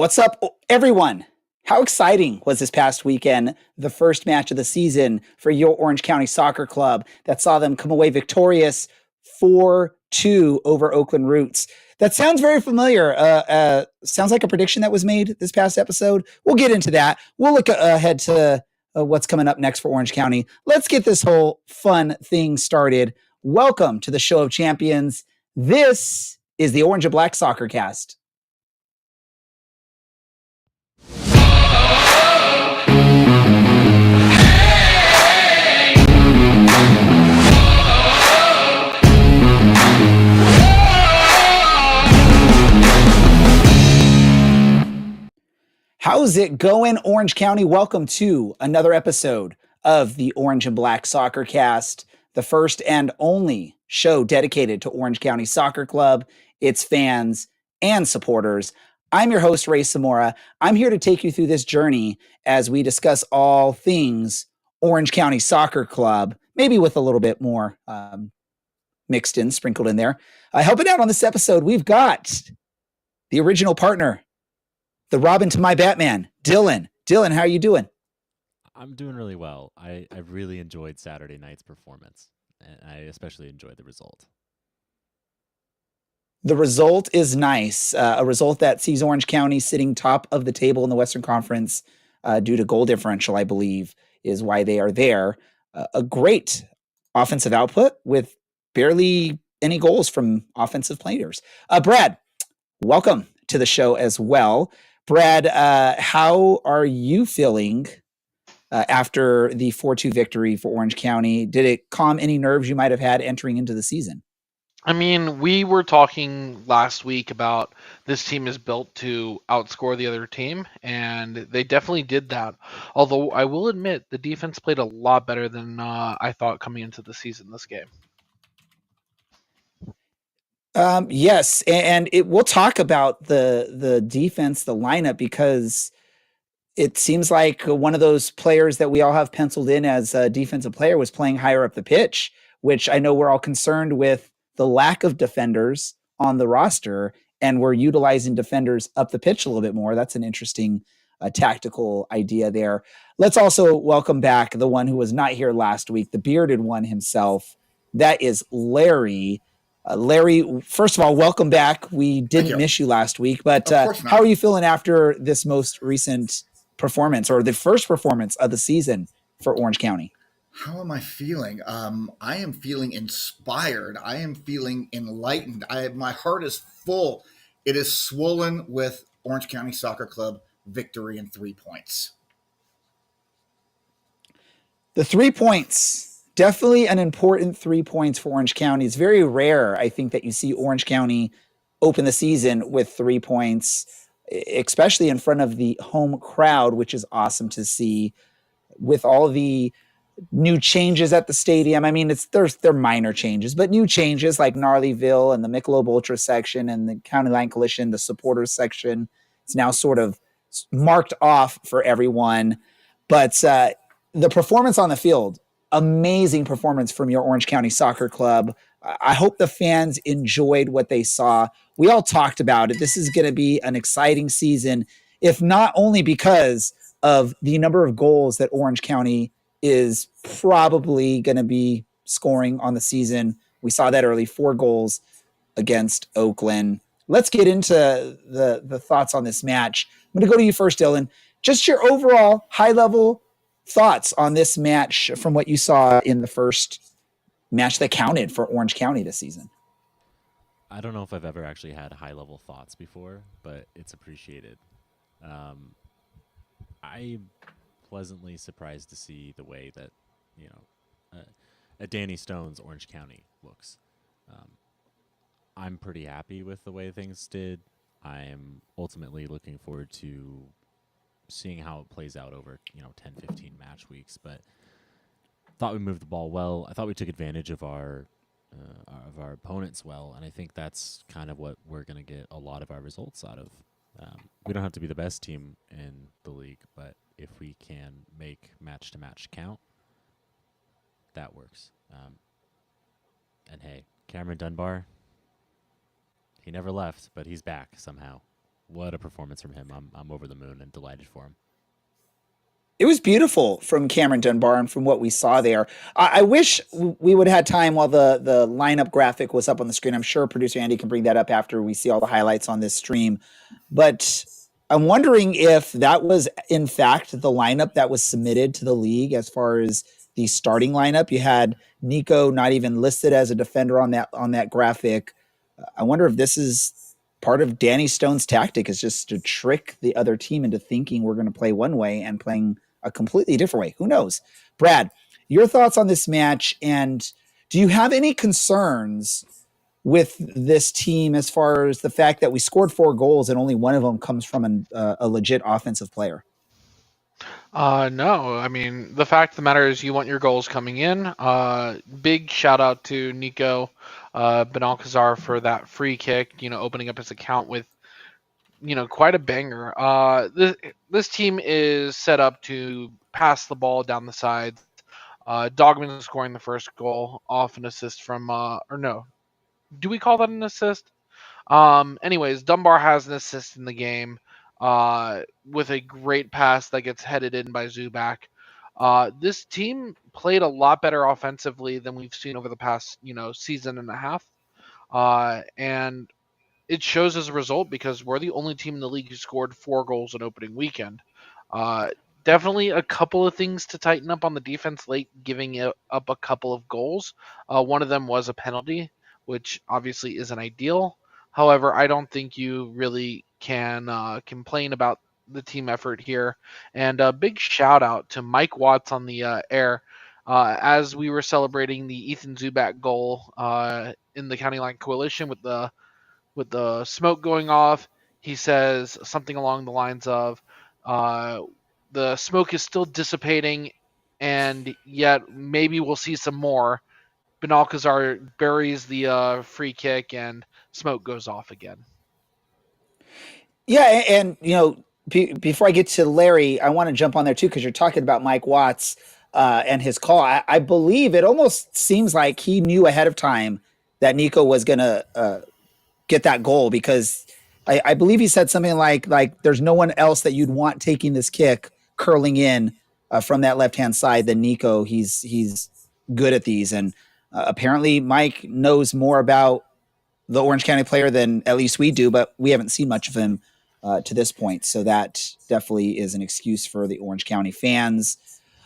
What's up, everyone? How exciting was this past weekend, the first match of the season for your Orange County Soccer Club that saw them come away victorious 4-2 over Oakland Roots? That sounds very familiar. Sounds like a prediction that was made this past episode. We'll get into that. We'll look ahead to what's coming up next for Orange County. Let's get this whole fun thing started. Welcome to the Show of Champions. This is the Orange and Black Soccer Cast. How's it going, Orange County? Welcome to another episode of the Orange and Black Soccer Cast, the first and only show dedicated to Orange County Soccer Club, its fans, and supporters. I'm your host, Ray Zamora. I'm here to take you through this journey as we discuss all things Orange County Soccer Club, maybe with a little bit more mixed in, sprinkled in there. Helping out on this episode, we've got the original partner, the Robin to my Batman, Dylan. Dylan, how are you doing? I'm doing really well. I really enjoyed Saturday night's performance, and I especially enjoyed the result. The result is nice. A result that sees Orange County sitting top of the table in the Western Conference due to goal differential, I believe, is why they are there. A great offensive output with barely any goals from offensive players. Brad, welcome to the show as well. Brad, how are you feeling after the 4-2 victory for Orange County? Did it calm any nerves you might have had entering into the season? I mean, we were talking last week about this team is built to outscore the other team, and they definitely did that. Although I will admit the defense played a lot better than I thought coming into the season this game. Yes, and we'll talk about the defense, the lineup, because it seems like one of those players that we all have penciled in as a defensive player was playing higher up the pitch, which I know we're all concerned with the lack of defenders on the roster, and we're utilizing defenders up the pitch a little bit more. That's an interesting tactical idea there. Let's also welcome back the one who was not here last week, the bearded one himself. That is Larry. Larry, first of all, welcome back. We didn't miss you last week, but how are you feeling after this most recent performance, or the first performance of the season for Orange County? How am I feeling? I am feeling inspired. I am feeling enlightened. My heart is full. It is swollen with Orange County Soccer Club victory and 3 points. The 3 points, definitely an important 3 points for Orange County. It's very rare, I think, that you see Orange County open the season with 3 points, especially in front of the home crowd, which is awesome to see. With all the new changes at the stadium, I mean, they're minor changes, but new changes like Gnarlyville and the Michelob Ultra section and the County Line Coalition, the supporters section. It's now sort of marked off for everyone. But the performance on the field, amazing performance from your Orange County Soccer Club. I hope the fans enjoyed what they saw. We all talked about it. This is going to be an exciting season, if not only because of the number of goals that Orange County is probably going to be scoring on the season. We saw that early, 4 goals against Oakland. Let's get into the thoughts on this match. I'm going to go to you first, Dylan. Just your overall high-level thoughts on this match from what you saw in the first match that counted for Orange County this season. I don't know if I've ever actually had high-level thoughts before, but it's appreciated. I'm pleasantly surprised to see the way that, a Danny Stone's Orange County looks. I'm pretty happy with the way things did. I am ultimately looking forward to seeing how it plays out over 10, 15 match weeks, but thought we moved the ball well. I thought we took advantage of our opponents well, and I think that's kind of what we're going to get a lot of our results out of. We don't have to be the best team in the league, but if we can make match to match count, that works. And hey, Cameron Dunbar, he never left, but he's back somehow. what a performance from him. I'm over the moon and delighted for him. It was beautiful from Cameron Dunbar and from what we saw there. I wish we would have had time while the lineup graphic was up on the screen. I'm sure producer Andy can bring that up after we see all the highlights on this stream. But I'm wondering if that was in fact the lineup that was submitted to the league as far as the starting lineup. You had Nico not even listed as a defender on that graphic. I wonder if this is part of Danny Stone's tactic, is just to trick the other team into thinking we're going to play one way and playing a completely different way. Who knows? Brad, your thoughts on this match, and do you have any concerns with this team as far as the fact that we scored 4 goals and only one of them comes from a legit offensive player? No, I mean, the fact of the matter is you want your goals coming in. Big shout out to Nico Benalcazar for that free kick, opening up his account with, quite a banger. This team is set up to pass the ball down the sides. Dogman scoring the first goal off an assist from, or no, do we call that an assist? Anyways, Dunbar has an assist in the game with a great pass that gets headed in by Zubac. This team played a lot better offensively than we've seen over the past, season and a half. And it shows as a result because we're the only team in the league who scored 4 goals in opening weekend. Definitely a couple of things to tighten up on the defense late, giving up a couple of goals. One of them was a penalty, which obviously isn't ideal. However, I don't think you really can complain about the team effort here. And a big shout out to Mike Watts on the air as we were celebrating the Ethan Zubac goal in the County Line Coalition with the smoke going off. He says something along the lines of, the smoke is still dissipating, and yet maybe we'll see some more. Benalcazar buries the free kick, and smoke goes off again. Yeah, and before I get to Larry, I want to jump on there too because you're talking about Mike Watts and his call. I believe it almost seems like he knew ahead of time that Nico was going to get that goal, because I believe he said something like there's no one else that you'd want taking this kick curling in from that left hand side than Nico. He's good at these, and apparently Mike knows more about the Orange County player than at least we do, but we haven't seen much of him to this point. So that definitely is an excuse for the Orange County fans.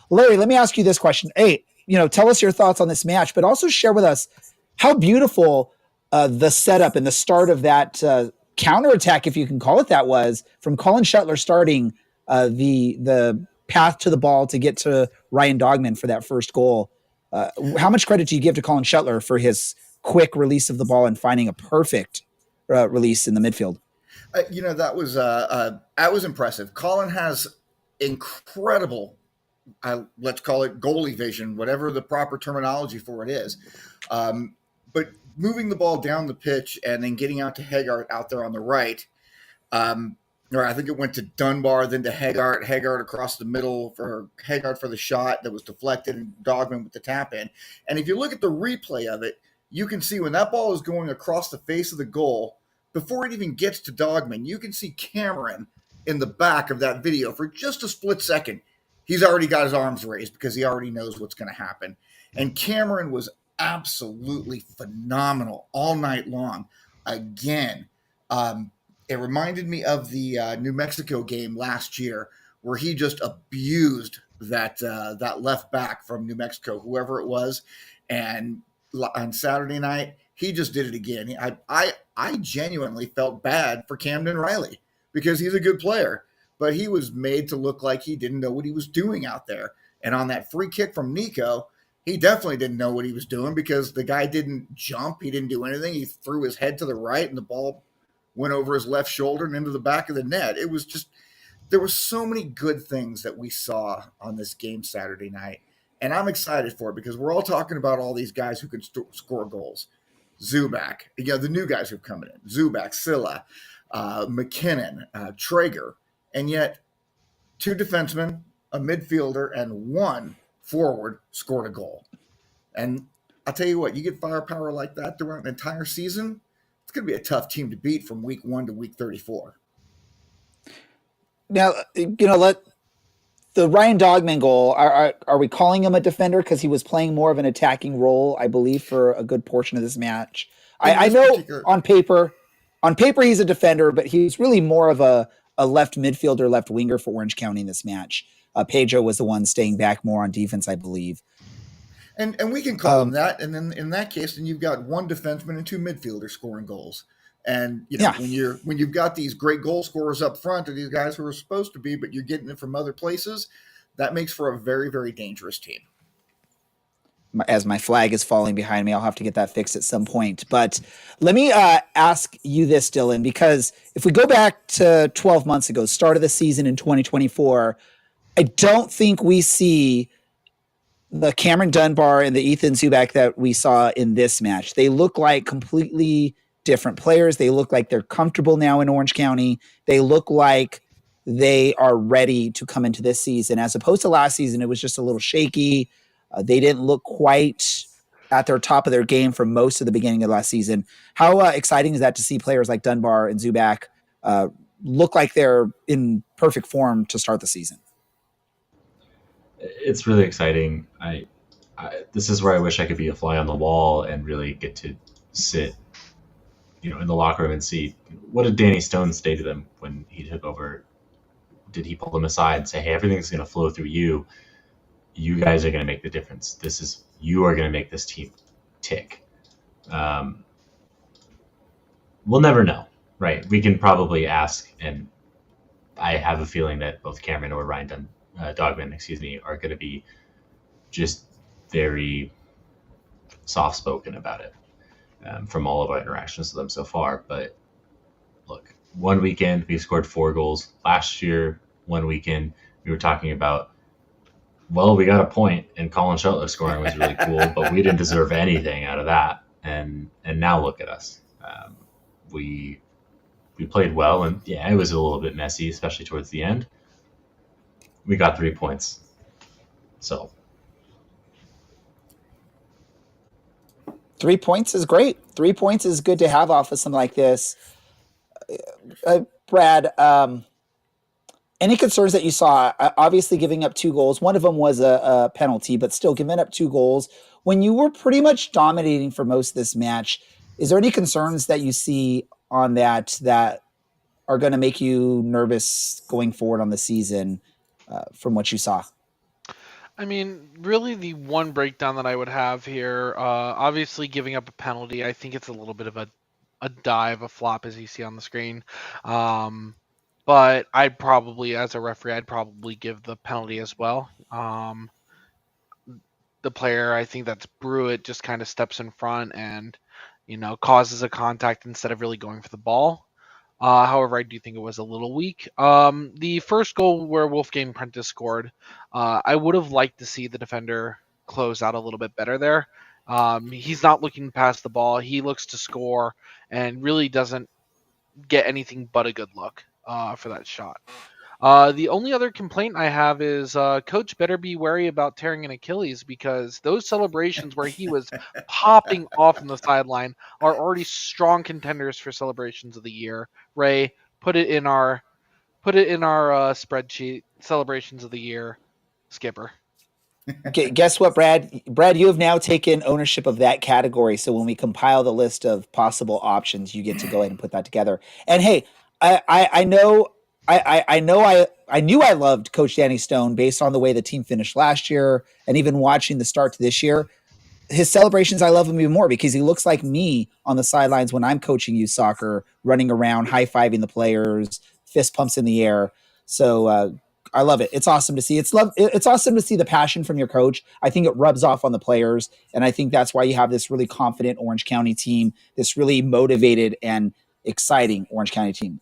Larry, let me ask you this question. Hey, tell us your thoughts on this match, but also share with us how beautiful the setup and the start of that counterattack, if you can call it that, was from Colin Shuttler starting the path to the ball to get to Ryan Dogman for that first goal. How much credit do you give to Colin Shuttler for his quick release of the ball and finding a perfect release in the midfield? That was impressive. Colin has incredible, let's call it goalie vision, whatever the proper terminology for it is. But moving the ball down the pitch and then getting out to Haggart out there on the right, or I think it went to Dunbar, then to Haggart across the middle for Haggart for the shot that was deflected, and Dogman with the tap in. And if you look at the replay of it, you can see when that ball is going across the face of the goal, before it even gets to Dogman, you can see Cameron in the back of that video for just a split second. He's already got his arms raised because he already knows what's going to happen. And Cameron was absolutely phenomenal all night long. Again, it reminded me of the New Mexico game last year where he just abused that left back from New Mexico, whoever it was. And on Saturday night, he just did it again. I genuinely felt bad for Camden Riley because he's a good player, but he was made to look like he didn't know what he was doing out there. And on that free kick from Nico, he definitely didn't know what he was doing because the guy didn't jump. He didn't do anything. He threw his head to the right and the ball went over his left shoulder and into the back of the net. It was just, there were so many good things that we saw on this game Saturday night. And I'm excited for it because we're all talking about all these guys who can score goals. Zubac, the new guys who are coming in. Zubac, Silla, McKinnon, Traeger. And yet 2 defensemen, a midfielder, and 1 forward scored a goal. And I'll tell you what, you get firepower like that throughout an entire season, it's going to be a tough team to beat from week 1 to week 34. Now, let the Ryan Dogman goal. Are we calling him a defender because he was playing more of an attacking role, I believe, for a good portion of this match? In I this know particular, on paper he's a defender, but he's really more of a left midfielder, left winger for Orange County in this match. Pedro was the one staying back more on defense, I believe. and we can call him that. And then in that case, then you've got one defenseman and two midfielders scoring goals. And Yeah, when you've got these great goal scorers up front, or these guys who are supposed to be, but you're getting it from other places, that makes for a very, very dangerous team. as my flag is falling behind me, I'll have to get that fixed at some point. But let me ask you this, Dylan, because if we go back to 12 months ago, start of the season in 2024, I don't think we see the Cameron Dunbar and the Ethan Zubak that we saw in this match. They look like completely different players. They look like they're comfortable now in Orange County. They look like they are ready to come into this season, as opposed to last season. It was just a little shaky. They didn't look quite at their top of their game for most of the beginning of last season. How exciting is that to see players like Dunbar and Zubak look like they're in perfect form to start the season? It's really exciting. This is where I wish I could be a fly on the wall and really get to sit, in the locker room and see what did Danny Stone say to them when he took over. Did he pull them aside and say, "Hey, everything's going to flow through you. You guys are going to make the difference. You are going to make this team tick." We'll never know, right? We can probably ask, and I have a feeling that both Cameron or Ryan Dogman, are going to be just very soft-spoken about it from all of our interactions with them so far. But look, one weekend we scored 4 goals. Last year, one weekend we were talking about, well, we got a point, and Colin Sheltler scoring was really cool, but we didn't deserve anything out of that. And now look at us. We played well, and yeah, it was a little bit messy, especially towards the end. We got 3 points. So 3 points is great. 3 points is good to have off of something like this. Brad, any concerns that you saw? Obviously, giving up 2 goals. One of them was a penalty, but still giving up 2 goals when you were pretty much dominating for most of this match. Is there any concerns that you see on that are going to make you nervous going forward on the season from what you saw? I mean, really, the one breakdown that I would have here, obviously giving up a penalty, I think it's a little bit of a dive, a flop, as you see on the screen. But I'd probably, as a referee, I'd probably give the penalty as well. The player, I think that's Brewitt, just kind of steps in front and, causes a contact instead of really going for the ball. However, I do think it was a little weak. The first goal where Wolfgang Prentice scored, I would have liked to see the defender close out a little bit better there. He's not looking past the ball. He looks to score and really doesn't get anything but a good look for that shot. The only other complaint I have is Coach better be wary about tearing an Achilles, because those celebrations where he was popping off on the sideline are already strong contenders for celebrations of the year. Ray, put it in our spreadsheet. Celebrations of the year, skipper. Guess what, Brad? Brad, you have now taken ownership of that category. So when we compile the list of possible options, you get to go ahead and put that together. And hey, I know I knew I loved Coach Danny Stone based on the way the team finished last year, and even watching the start to this year. His celebrations, I love him even more because he looks like me on the sidelines when I'm coaching youth soccer, running around, high-fiving the players, fist pumps in the air. So I love it. It's awesome to see. It's awesome to see the passion from your coach. I think it rubs off on the players, and I think that's why you have this really confident Orange County team, this really motivated and exciting Orange County team.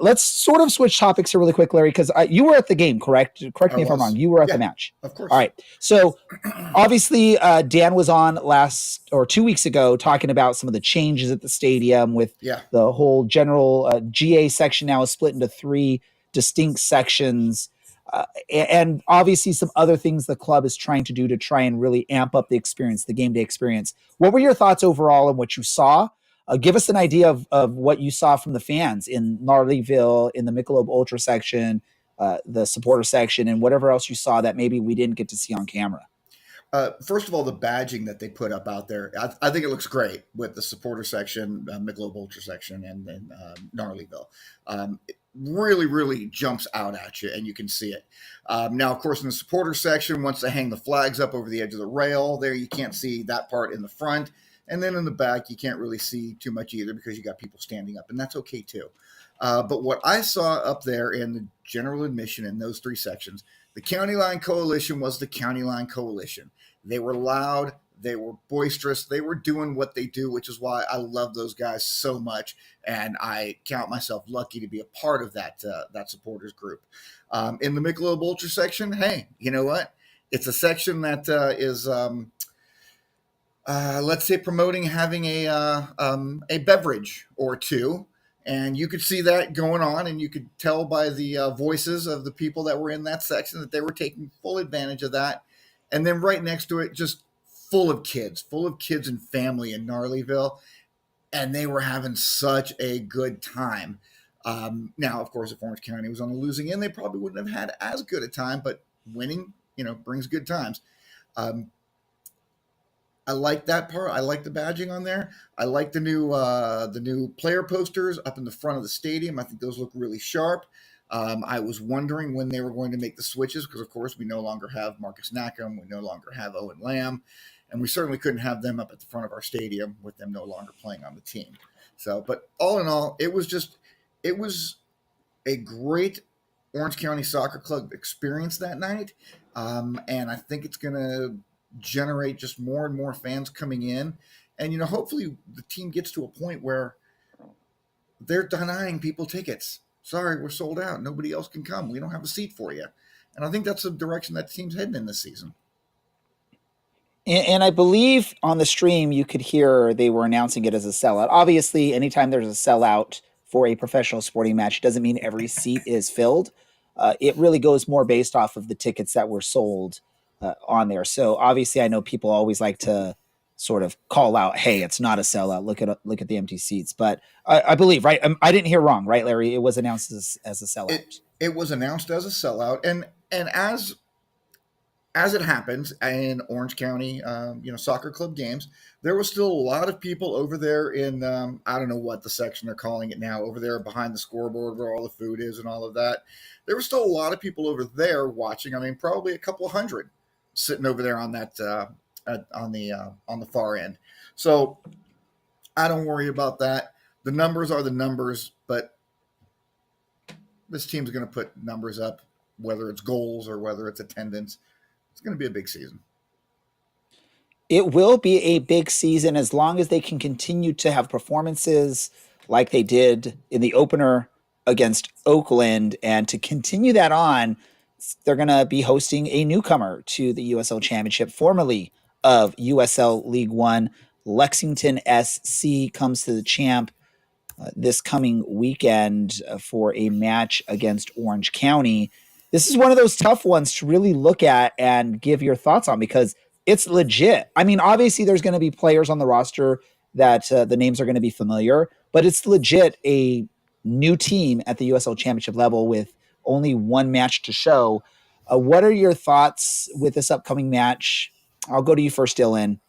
Let's sort of switch topics here really quick, Larry, because you were at the game, correct? Correct me if I'm wrong. You were at the match. Of course. All right. So obviously Dan was on last or 2 weeks ago talking about some of the changes at the stadium with the whole general GA section now is split into 3 distinct sections. And obviously some other things the club is trying to do to try and really amp up the experience, the game day experience. What were your thoughts overall on what you saw? Give us an idea of what you saw from the fans in Gnarlyville, in the Michelob Ultra section, the supporter section and whatever else you saw that maybe we didn't get to see on camera? First of all, the badging that they put up out there, I think it looks great with the supporter section, Michelob Ultra section, and then Gnarlyville. It really, really jumps out at you, and you can see it. Now, of course, in the supporter section, once they hang the flags up over the edge of the rail, there you can't see that part in the front. And then in the back, you can't really see too much either because you got people standing up, and that's okay too. But what I saw up there in the general admission in those three sections, the County Line Coalition was the County Line Coalition. They were loud. They were boisterous. They were doing what they do, which is why I love those guys so much. And I count myself lucky to be a part of that supporters group. In the Michelob Ultra section, hey, you know what? It's a section that is, let's say, promoting having a beverage or two. And you could see that going on, and you could tell by the voices of the people that were in that section that they were taking full advantage of that. And then right next to it, just full of kids and family in Gnarlyville. And they were having such a good time. Now, of course, if Orange County was on the losing end, they probably wouldn't have had as good a time, but winning, brings good times. I like that part. I like the badging on there. I like the new player posters up in the front of the stadium. I think those look really sharp. I was wondering when they were going to make the switches because, of course, we no longer have Marcus Knackham. We no longer have Owen Lamb. And we certainly couldn't have them up at the front of our stadium with them no longer playing on the team. So, but all in all, it was a great Orange County Soccer Club experience that night. And I think it's going to generate just more and more fans coming in. And, hopefully the team gets to a point where they're denying people tickets. Sorry, we're sold out. Nobody else can come. We don't have a seat for you. And I think that's the direction that the team's heading in this season. And I believe on the stream, you could hear they were announcing it as a sellout. Obviously, anytime there's a sellout for a professional sporting match, it doesn't mean every seat is filled. It really goes more based off of the tickets that were sold on there. So obviously, I know people always like to sort of call out, "Hey, it's not a sellout. Look at the empty seats." But I believe, right? I didn't hear wrong, right, Larry? It was announced as a sellout. It was announced as a sellout, and as it happens in Orange County, soccer club games, there was still a lot of people over there in I don't know what the section they're calling it now, over there behind the scoreboard where all the food is and all of that. There were still a lot of people over there watching. I mean, probably a couple hundred sitting over there on that on the far end. So I don't worry about that. The numbers are the numbers, but this team's going to put numbers up, whether it's goals or whether it's attendance. It's going to be a big season. It will be a big season as long as they can continue to have performances like they did in the opener against Oakland. And to continue that on, they're going to be hosting a newcomer to the USL Championship, formerly of USL League One. Lexington SC comes to the champ this coming weekend for a match against Orange County. This is one of those tough ones to really look at and give your thoughts on because it's legit. I mean, obviously there's going to be players on the roster that the names are going to be familiar, but it's legit a new team at the USL Championship level with only one match to show. What are your thoughts with this upcoming match? I'll go to you first, Dylan,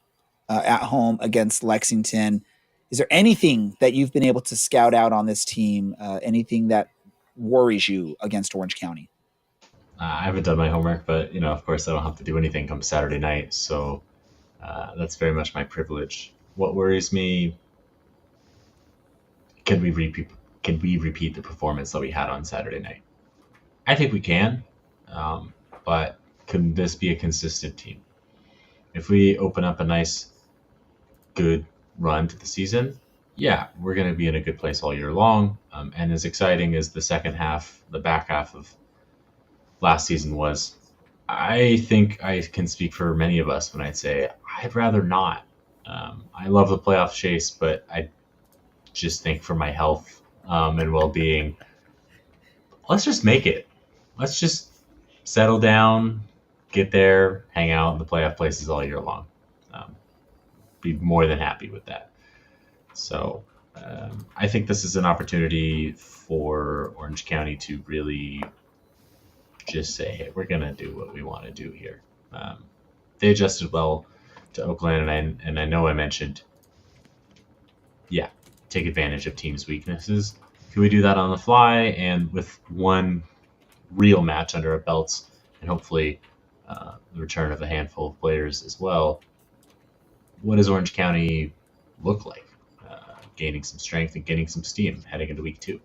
at home against Lexington. Is there anything that you've been able to scout out on this team? Anything that worries you against Orange County? I haven't done my homework, but of course, I don't have to do anything come Saturday night, so that's very much my privilege. What worries me? Can we repeat the performance that we had on Saturday night? I think we can, but can this be a consistent team? If we open up a nice, good run to the season, yeah, we're going to be in a good place all year long. And as exciting as the second half, the back half of last season was, I think I can speak for many of us when I'd say I'd rather not. I love the playoff chase, but I just think for my health and well-being, let's just make it. Let's just settle down, get there, hang out in the playoff places all year long. Be more than happy with that. So I think this is an opportunity for Orange County to really just say, hey, we're going to do what we want to do here. They adjusted well to Oakland, and I know I mentioned, take advantage of teams' weaknesses. Can we do that on the fly and with one real match under our belts, and hopefully the return of a handful of players as well? What does Orange County look like? Gaining some strength and gaining some steam heading into week 2.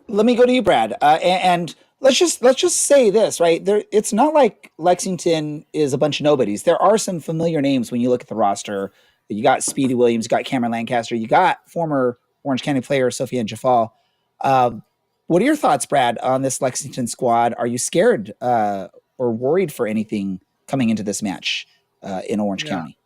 Let me go to you, Brad. And let's just say this, right? It's not like Lexington is a bunch of nobodies. There are some familiar names when you look at the roster. You got Speedy Williams, you got Cameron Lancaster, you got former Orange County player Sophia Jafal. What are your thoughts, Brad, on this Lexington squad? Are you scared or worried for anything coming into this match in Orange County?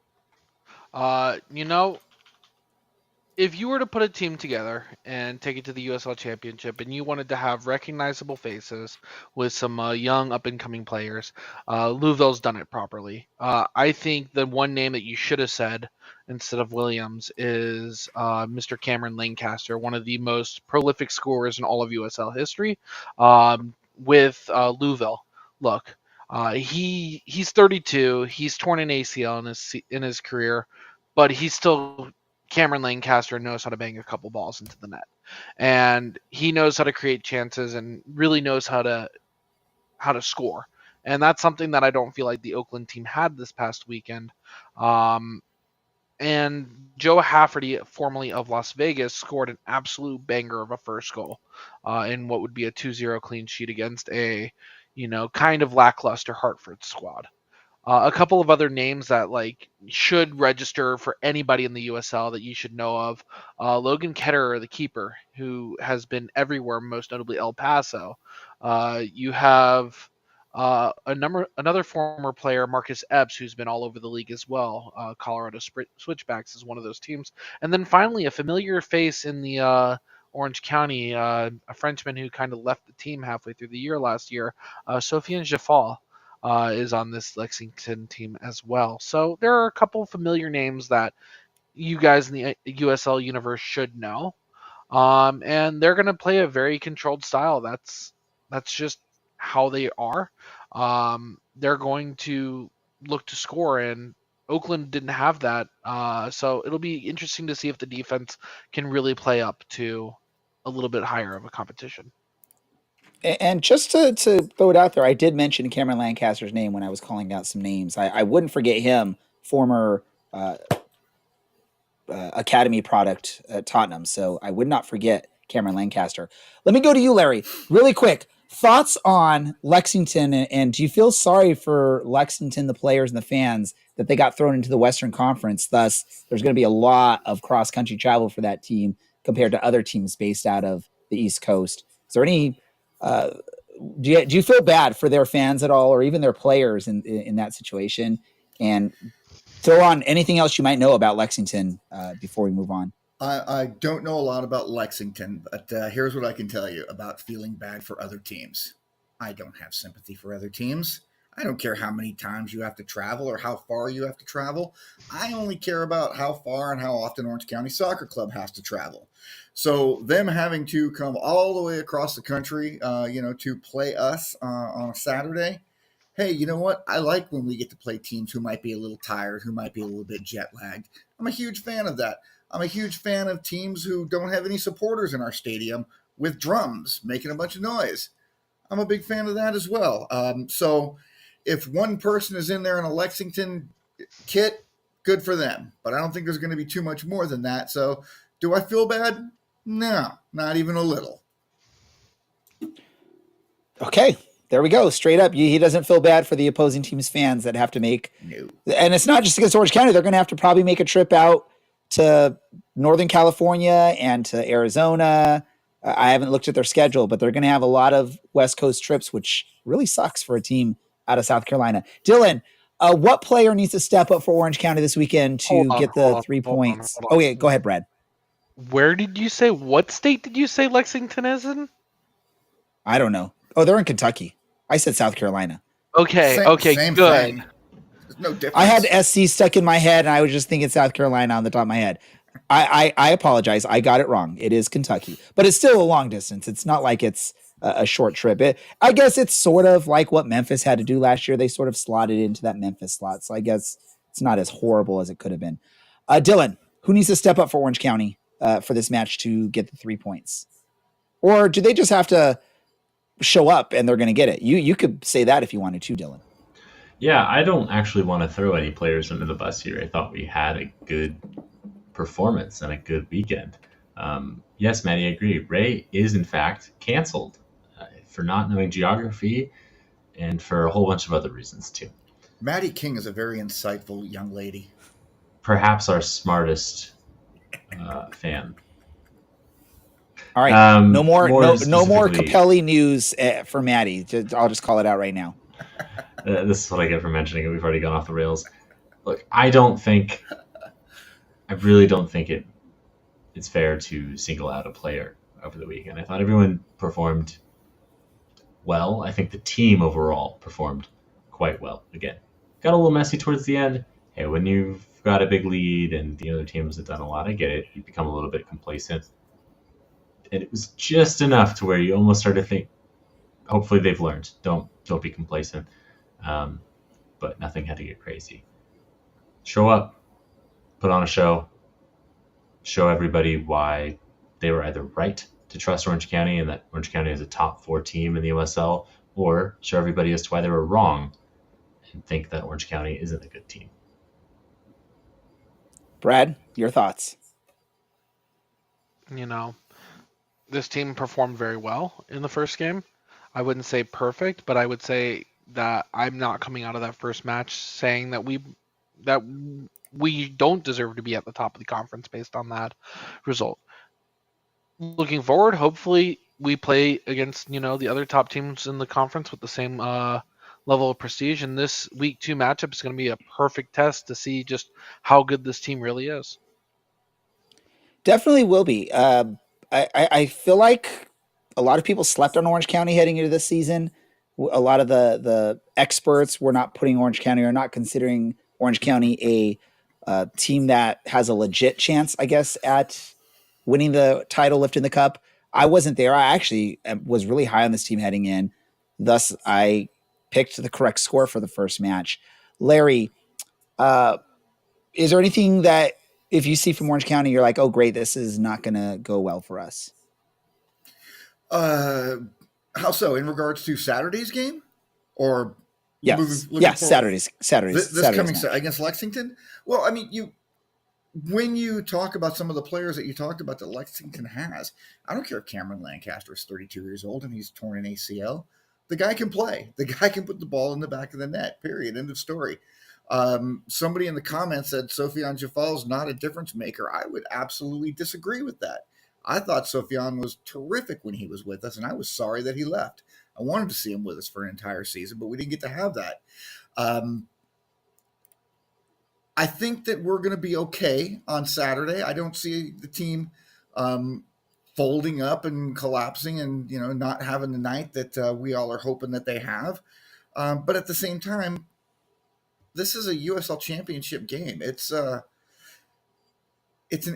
If you were to put a team together and take it to the USL Championship and you wanted to have recognizable faces with some young up-and-coming players, Louisville's done it properly. I think the one name that you should have said instead of Williams is Mr. Cameron Lancaster, one of the most prolific scorers in all of USL history with Louisville. Look, he's 32. He's torn an ACL in his career, but he's still Cameron Lancaster knows how to bang a couple balls into the net, and he knows how to create chances and really knows how to score. And that's something that I don't feel like the Oakland team had this past weekend. And Joe Hafferty, formerly of Las Vegas, scored an absolute banger of a first goal in what would be a 2-0 clean sheet against a kind of lackluster Hartford squad. A couple of other names that should register for anybody in the USL that you should know of. Logan Ketterer, the keeper, who has been everywhere, most notably El Paso. You have another former player, Marcus Epps, who's been all over the league as well. Colorado Switchbacks is one of those teams. And then finally, a familiar face in the Orange County, a Frenchman who kind of left the team halfway through the year last year, Sofiane Jafal. Is on this Lexington team as well. So there are a couple familiar names that you guys in the USL universe should know. And they're going to play a very controlled style. That's just how they are. They're going to look to score, and Oakland didn't have that. So it'll be interesting to see if the defense can really play up to a little bit higher of a competition. And just to throw it out there, I did mention Cameron Lancaster's name when I was calling out some names. I wouldn't forget him, former academy product at Tottenham. So I would not forget Cameron Lancaster. Let me go to you, Larry, really quick. Thoughts on Lexington, and do you feel sorry for Lexington, the players and the fans, that they got thrown into the Western Conference? Thus, there's going to be a lot of cross-country travel for that team compared to other teams based out of the East Coast. Is there any do you feel bad for their fans at all, or even their players in that situation? And throw on anything else you might know about Lexington before we move on. I don't know a lot about Lexington, but here's what I can tell you about feeling bad for other teams. I don't have sympathy for other teams. I don't care how many times you have to travel or how far you have to travel. I only care about how far and how often Orange County Soccer Club has to travel. So them having to come all the way across the country, to play us on a Saturday. Hey, you know what? I like when we get to play teams who might be a little tired, who might be a little bit jet lagged. I'm a huge fan of that. I'm a huge fan of teams who don't have any supporters in our stadium with drums making a bunch of noise. I'm a big fan of that as well. So if one person is in there in a Lexington kit, good for them. But I don't think there's going to be too much more than that. So do I feel bad? No, not even a little. Okay, there we go. Straight up, he doesn't feel bad for the opposing team's fans that have to make. No. And it's not just against Orange County. They're going to have to probably make a trip out to Northern California and to Arizona. I haven't looked at their schedule, but they're going to have a lot of West Coast trips, which really sucks for a team out of South Carolina. Dylan, what player needs to step up for Orange County this weekend to get the 3 points? Oh, yeah, go ahead, Brad. Where did you say? What state did you say Lexington is in? I don't know. Oh, they're in Kentucky. I said South Carolina. Okay, Same good. thing. There's no difference. I had SC stuck in my head, and I was just thinking South Carolina on the top of my head. I apologize. I got it wrong. It is Kentucky, but it's still a long distance. It's not like it's a short trip. I guess it's sort of like what Memphis had to do last year. They sort of slotted into that Memphis slot. So I guess it's not as horrible as it could have been. Dylan, who needs to step up for Orange County for this match to get the 3 points? Or do they just have to show up and they're going to get it? You could say that if you wanted to, Dylan. Yeah, I don't actually want to throw any players under the bus here. I thought we had a good performance and a good weekend. Yes, Maddie, I agree. Ray is, in fact, canceled for not knowing geography and for a whole bunch of other reasons, too. Maddie King is a very insightful young lady. Perhaps our smartest fan. All right. No more specifically- Capelli news for Maddie. I'll just call it out right now. This is what I get for mentioning it. We've already gone off the rails. Look, I really don't think it's fair to single out a player over the weekend. I thought everyone performed well. I think the team overall performed quite well. Again, got a little messy towards the end. Hey, when you've got a big lead and the other teams have done a lot, I get it. You become a little bit complacent. And it was just enough to where you almost start to think, hopefully they've learned. Don't be complacent. But nothing had to get crazy. Show up, put on a show, show everybody why they were either right to trust Orange County and that Orange County is a top 4 team in the USL, or show everybody as to why they were wrong and think that Orange County isn't a good team. Brad, your thoughts? This team performed very well in the first game. I wouldn't say perfect, but I would say that I'm not coming out of that first match saying that we don't deserve to be at the top of the conference based on that result. Looking forward, hopefully we play against the other top teams in the conference with the same level of prestige, and this week 2 matchup is going to be a perfect test to see just how good this team really is. Definitely will be. I feel like a lot of people slept on Orange County heading into this season. A lot of the experts were not putting Orange County or not considering Orange County a team that has a legit chance, I guess, at winning the title, lifting the cup. I wasn't there. I actually was really high on this team heading in. Thus, I picked the correct score for the first match. Larry, is there anything that if you see from Orange County, you're like, oh, great, this is not going to go well for us? How so? In regards to Saturday's game, or yes, Saturday's coming match against Lexington. Well, I mean, when you talk about some of the players that you talked about that Lexington has, I don't care if Cameron Lancaster is 32 years old and he's torn an ACL. The guy can play. The guy can put the ball in the back of the net. Period. End of story. Somebody in the comments said Sofian Jafal is not a difference maker. I would absolutely disagree with that. I thought Sofian was terrific when he was with us, and I was sorry that he left. I wanted to see him with us for an entire season, but we didn't get to have that. I think that we're going to be okay on Saturday. I don't see the team folding up and collapsing and not having the night that we all are hoping that they have. But at the same time, this is a USL Championship game. It's an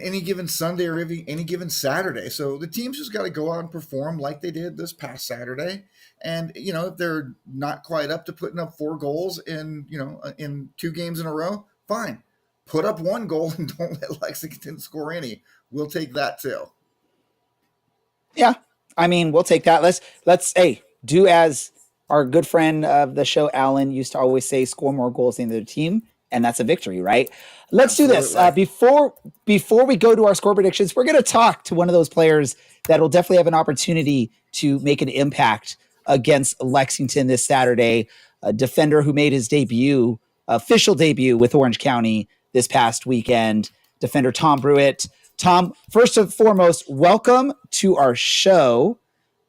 any given Sunday or any given Saturday. So the team's just got to go out and perform like they did this past Saturday. And, if they're not quite up to putting up 4 goals in 2 games in a row, fine. Put up 1 goal and don't let Lexington score any. We'll take that too. Yeah. I mean, we'll take that. Let's do as our good friend of the show, Alan, used to always say, score more goals than the other team. And that's a victory, right? Let's do this. Before we go to our score predictions, we're going to talk to one of those players that will definitely have an opportunity to make an impact against Lexington this Saturday. A defender who made his official debut with Orange County this past weekend, defender Tom Brewitt. Tom, first and foremost, welcome to our show.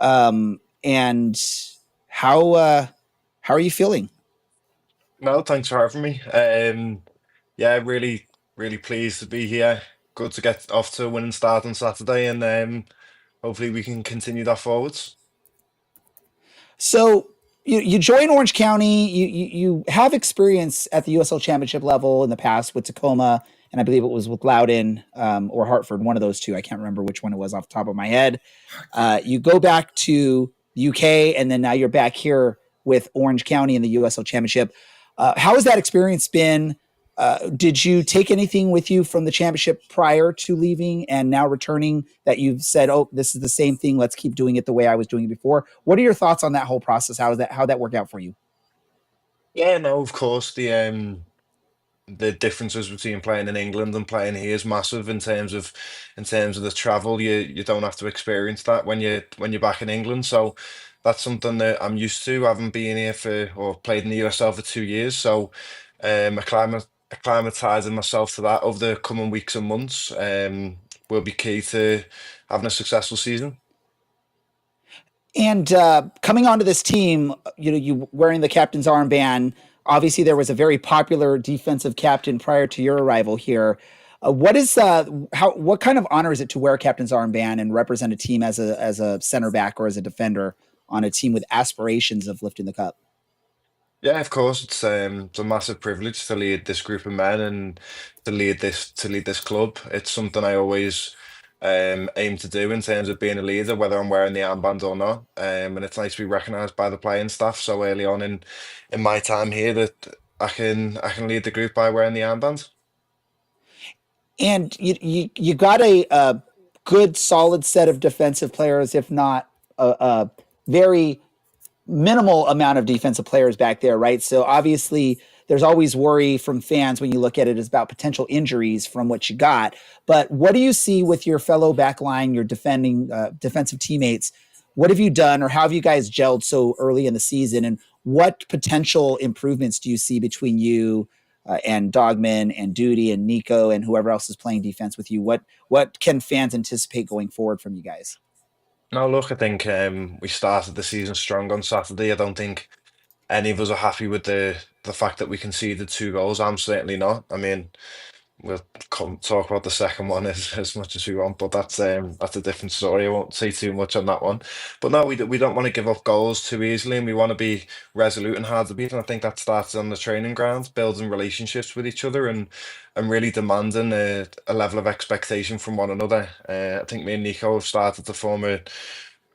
And how are you feeling? No, thanks for having me. Yeah, really, really pleased to be here. Good to get off to a winning start on Saturday, and hopefully we can continue that forwards. So you join Orange County. You have experience at the USL Championship level in the past with Tacoma, and I believe it was with Loudoun or Hartford, one of those two. I can't remember which one it was off the top of my head. You go back to the UK, and then now you're back here with Orange County in the USL Championship. How has that experience been? Did you take anything with you from the championship prior to leaving and now returning that you've said, oh, this is the same thing, let's keep doing it the way I was doing it before? What are your thoughts on that whole process? How that worked out for you? Yeah, no, of course the differences between playing in England and playing here is massive in terms of the travel. You don't have to experience that when you're back in England. So that's something that I'm used to. I haven't been here for or played in the USL for 2 years. So acclimatizing myself to that over the coming weeks and months will be key to having a successful season. And coming onto this team, you wearing the captain's armband. Obviously, there was a very popular defensive captain prior to your arrival here. What kind of honor is it to wear a captain's armband and represent a team as a center back or as a defender on a team with aspirations of lifting the cup? Yeah, of course, it's a massive privilege to lead this group of men and to lead this club. It's something I always aim to do in terms of being a leader, whether I'm wearing the armband or not. And it's nice to be recognised by the playing staff so early on in my time here that I can lead the group by wearing the armband. And you got a good solid set of defensive players, if not a very minimal amount of defensive players back there, right? So obviously there's always worry from fans when you look at it is about potential injuries from what you got. But what do you see with your fellow backline, your defending defensive teammates? What have you done, or how have you guys gelled so early in the season? And what potential improvements do you see between you and Dogman and Duty and Nico and whoever else is playing defense with you? What can fans anticipate going forward from you guys? No, look, I think we started the season strong on Saturday. I don't think any of us are happy with the fact that we conceded 2 goals. I'm certainly not. I mean, we'll talk about the second one as much as we want, but that's a different story. I won't say too much on that one. But no, we don't want to give up goals too easily, and we want to be resolute and hard to beat. And I think that starts on the training ground, building relationships with each other, and really demanding a level of expectation from one another. I think me and Nico have started to form a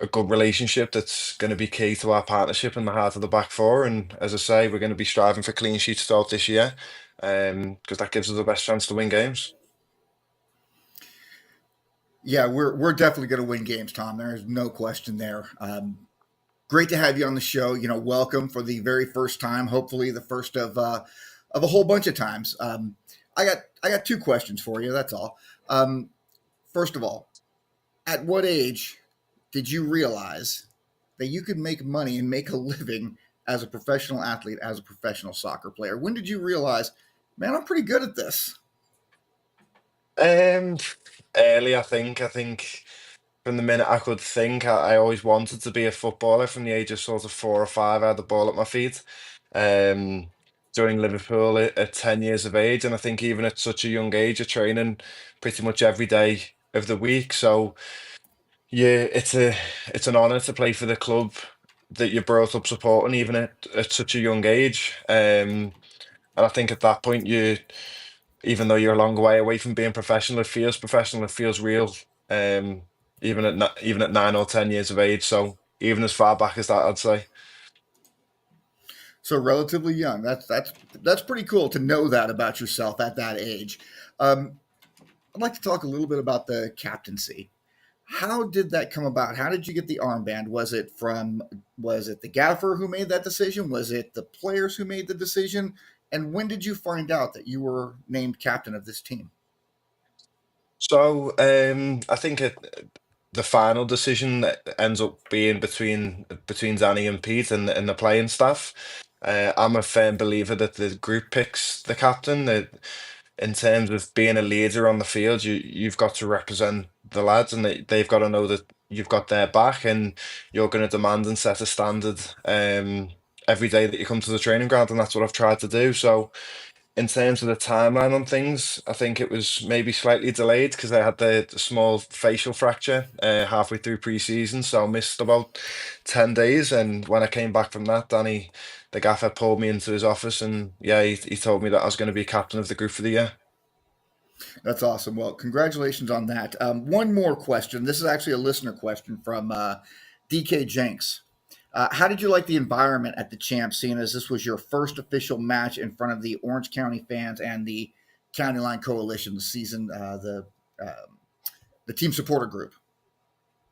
good relationship that's going to be key to our partnership in the heart of the back four. And as I say, we're going to be striving for clean sheets throughout this year because that gives us the best chance to win games. Yeah, we're definitely going to win games, Tom. There's no question there. Great to have you on the show. Welcome for the very first time. Hopefully, the first of a whole bunch of times. I got 2 questions for you. That's all. First of all, at what age did you realize that you could make money and make a living as a professional athlete, as a professional soccer player? When did you realize, man, I'm pretty good at this? Um, Early, I think. I think from the minute I could think, I always wanted to be a footballer. From the age of sort of 4 or 5, I had the ball at my feet. Um, Joining Liverpool at 10 years of age, and I think even at such a young age, you're training pretty much every day of the week. So yeah, it's an honour to play for the club that you brought up supporting, even at such a young age. And I think at that point, even though you're a long way away from being professional, it feels professional, it feels real. Um, even at 9 or 10 years of age. So even as far back as that, I'd say. So relatively young. That's pretty cool to know that about yourself at that age. Um, I'd like to talk a little bit about the captaincy. How did that come about? How did you get the armband? Was it the gaffer who made that decision? Was it the players who made the decision? And when did you find out that you were named captain of this team? So I think the final decision that ends up being between Danny and Pete and the playing staff. I'm a firm believer that the group picks the captain. That in terms of being a leader on the field, you've got to represent the lads, and they've got to know that you've got their back, and you're going to demand and set a standard every day that you come to the training ground, and that's what I've tried to do. So in terms of the timeline on things, I think it was maybe slightly delayed because I had the small facial fracture halfway through pre-season, so I missed about 10 days. And when I came back from that, Danny, the gaffer, pulled me into his office, and yeah, he told me that I was going to be captain of the group for the year. That's awesome. Well, congratulations on that. One more question. This is actually a listener question from DK Jenks. How did you like the environment at the Champs, seeing as this was your first official match in front of the Orange County fans and the County Line Coalition, the season, the team supporter group?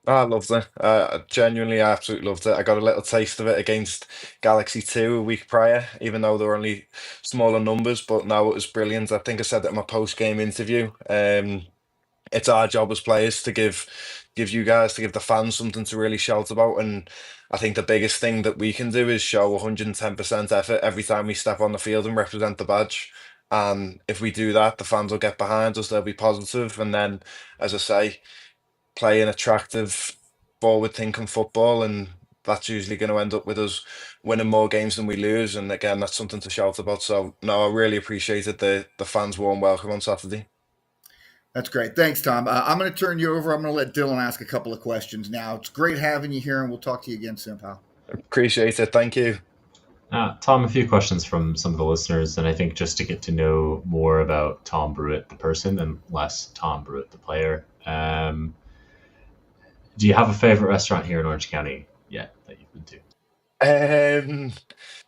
I loved it. Genuinely, I absolutely loved it. I got a little taste of it against Galaxy 2 a week prior, even though they were only smaller numbers. But no, it was brilliant. I think I said that in my post-game interview. It's our job as players to give you guys, to give the fans something to really shout about. And I think the biggest thing that we can do is show 110% effort every time we step on the field and represent the badge. And if we do that, the fans will get behind us. They'll be positive, and then, as I say, play an attractive, forward-thinking football, and that's usually going to end up with us winning more games than we lose. And again, that's something to shout about. So no, I really appreciated the fans' warm welcome on Saturday. That's great. Thanks, Tom. I'm going to turn you over. I'm going to let Dylan ask a couple of questions now. It's great having you here, and we'll talk to you again soon, pal. Appreciate it. Thank you. Tom, a few questions from some of the listeners, and I think just to get to know more about Tom Brewitt, the person, and less Tom Brewitt, the player. Do you have a favorite restaurant here in Orange County yet that you've been to?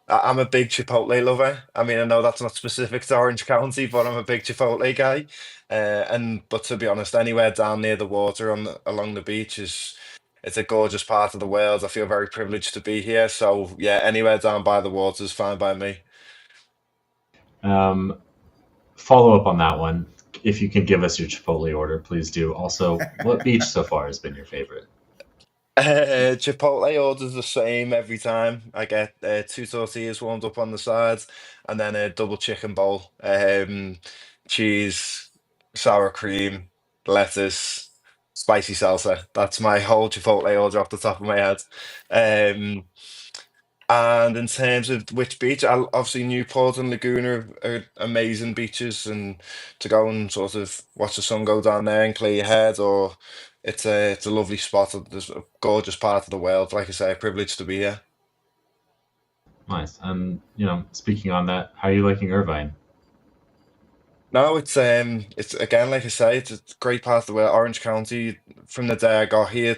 I'm a big Chipotle lover. I mean, I know that's not specific to Orange County, but I'm a big Chipotle guy. But to be honest, anywhere down near the water along the beach it's a gorgeous part of the world. I feel very privileged to be here. So yeah, anywhere down by the water is fine by me. Follow up on that one. If you can give us your Chipotle order, please do. Also, what beach so far has been your favorite? Chipotle orders the same every time. I get two tortillas warmed up on the sides, and then a double chicken bowl, cheese, sour cream, lettuce, spicy salsa. That's my whole Chipotle order off the top of my head. Um, and in terms of which beach, obviously Newport and Laguna are amazing beaches, and to go and sort of watch the sun go down there and clear your head, or it's a lovely spot. It's a gorgeous part of the world. Like I say, a privilege to be here. Nice. And speaking on that, how are you liking Irvine? No, it's again, like I say, it's a great part of the world. Orange County. From the day I got here,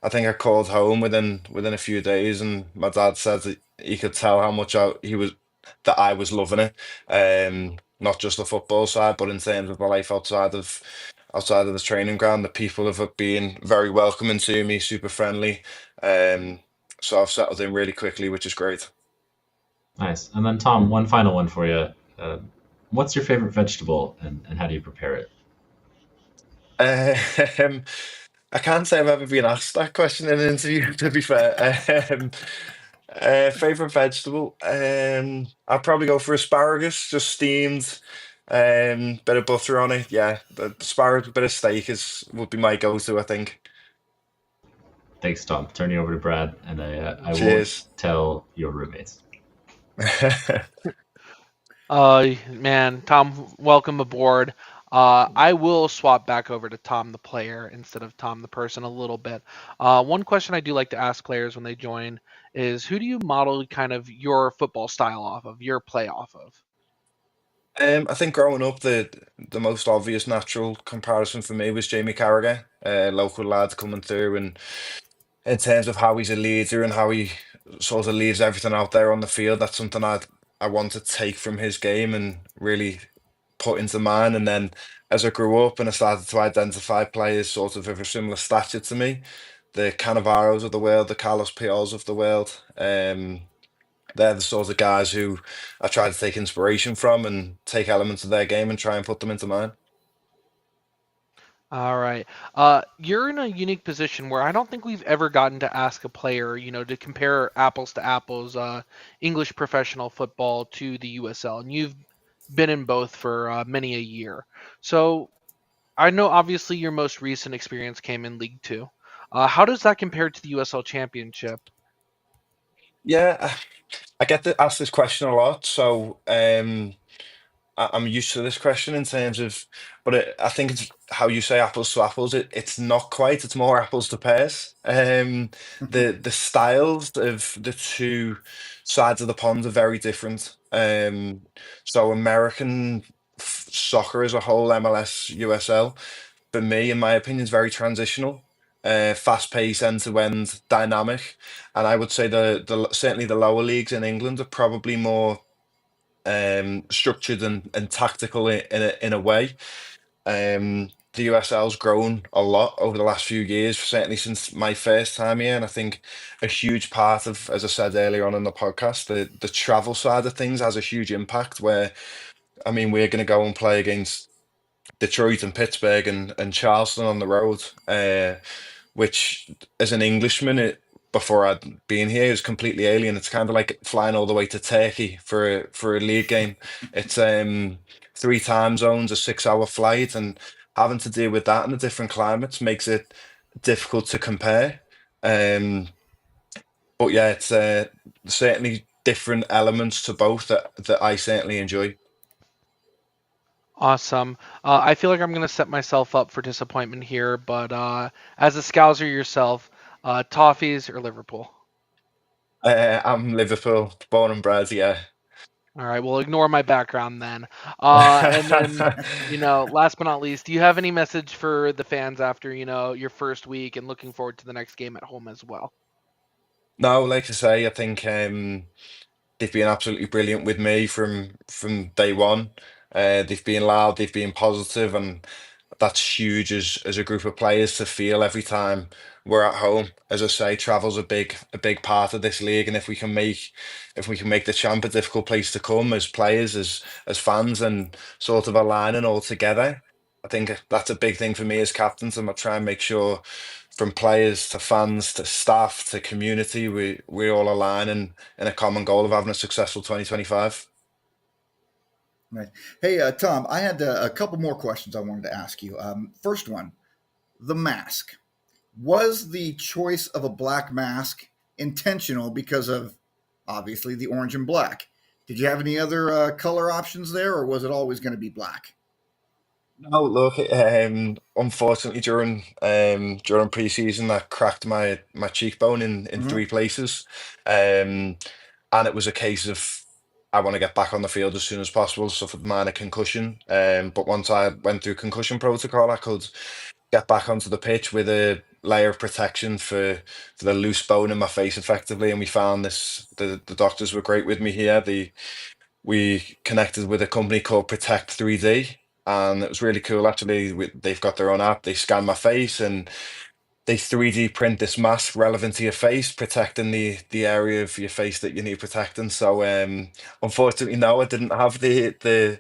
I think I called home within a few days, and my dad said that he could tell how much that I was loving it. Not just the football side, but in terms of the life outside of the training ground. The people have been very welcoming to me, super friendly. Um, so I've settled in really quickly, which is great. Nice. And then Tom, one final one for you. What's your favorite vegetable, and how do you prepare it? Um, I can't say I've ever been asked that question in an interview, to be fair. Favorite vegetable? I'd probably go for asparagus, just steamed. Bit of butter on it. Yeah, the asparagus, bit of steak is would be my go-to, I think. Thanks, Tom. Turning you over to Brad, and I won't Cheers. tell your roommates. Man, Tom, welcome aboard. I will swap back over to Tom the player instead of Tom the person a little bit. One question I do like to ask players when they join is who do you model kind of your football style off of, your play off of? I think growing up, the most obvious natural comparison for me was Jamie Carragher, local lad coming through, and in terms of how he's a leader and how he sort of leaves everything out there on the field, that's something I want to take from his game and really put into mine. And then as I grew up and I started to identify players sort of a similar stature to me, the Cannavaros of the world, the Carlos Piols of the world, they're the sort of guys who I try to take inspiration from and take elements of their game and try and put them into mine. All right. You're in a unique position where I don't think we've ever gotten to ask a player, to compare apples to apples, English professional football to the USL, and you've been in both for many a year. So I know obviously your most recent experience came in League Two. How does that compare to the USL Championship? Yeah, I get asked this question a lot, so I'm used to this question in terms of, but I think it's how you say apples to apples. It's not quite. It's more apples to pears. The styles of the two sides of the pond are very different. So American soccer as a whole, MLS, USL, for me, in my opinion, is very transitional. fast paced, end to end dynamic. And I would say certainly the lower leagues in England are probably more structured and tactical in a way. The USL's grown a lot over the last few years, certainly since my first time here. And I think a huge part of, as I said earlier on in the podcast, the travel side of things has a huge impact. Where, I mean, we're going to go and play against Detroit and Pittsburgh and Charleston on the road, which as an Englishman, before I'd been here, is completely alien. It's kind of like flying all the way to Turkey for a league game. It's three time zones, a 6 hour flight, and having to deal with that in the different climates makes it difficult to compare. Um, but yeah, it's certainly different elements to both that I certainly enjoy. Awesome. I feel like I'm going to set myself up for disappointment here, but as a Scouser yourself, Toffees or Liverpool? I'm Liverpool, born and bred, yeah. All right, we'll ignore my background then. And then, last but not least, do you have any message for the fans after, your first week and looking forward to the next game at home as well? No, like I say, I think they've been absolutely brilliant with me from day one. They've been loud, they've been positive, and that's huge as a group of players to feel every time we're at home. As I say, travel's a big part of this league, and if we can make the champ a difficult place to come as players, as fans, and sort of aligning all together, I think that's a big thing for me as captain. So I'm gonna try and make sure from players to fans to staff to community, we all align in a common goal of having a successful 2025. Right. Hey, Tom, I had a couple more questions I wanted to ask you. First one, the mask. Was the choice of a black mask intentional because of obviously the orange and black? Did you have any other color options there, or was it always going to be black? No, look, unfortunately during pre-season I cracked my cheekbone in Hmm. three places, um, and it was a case of I want to get back on the field as soon as possible. Suffered minor concussion, but once I went through concussion protocol, I could get back onto the pitch with a layer of protection for the loose bone in my face, effectively. And we found this. The doctors were great with me here. We connected with a company called Protect 3D, and it was really cool. Actually, they've got their own app. They scan my face and they 3D print this mask relevant to your face, protecting the area of your face that you need protecting. So, unfortunately, no, I didn't have the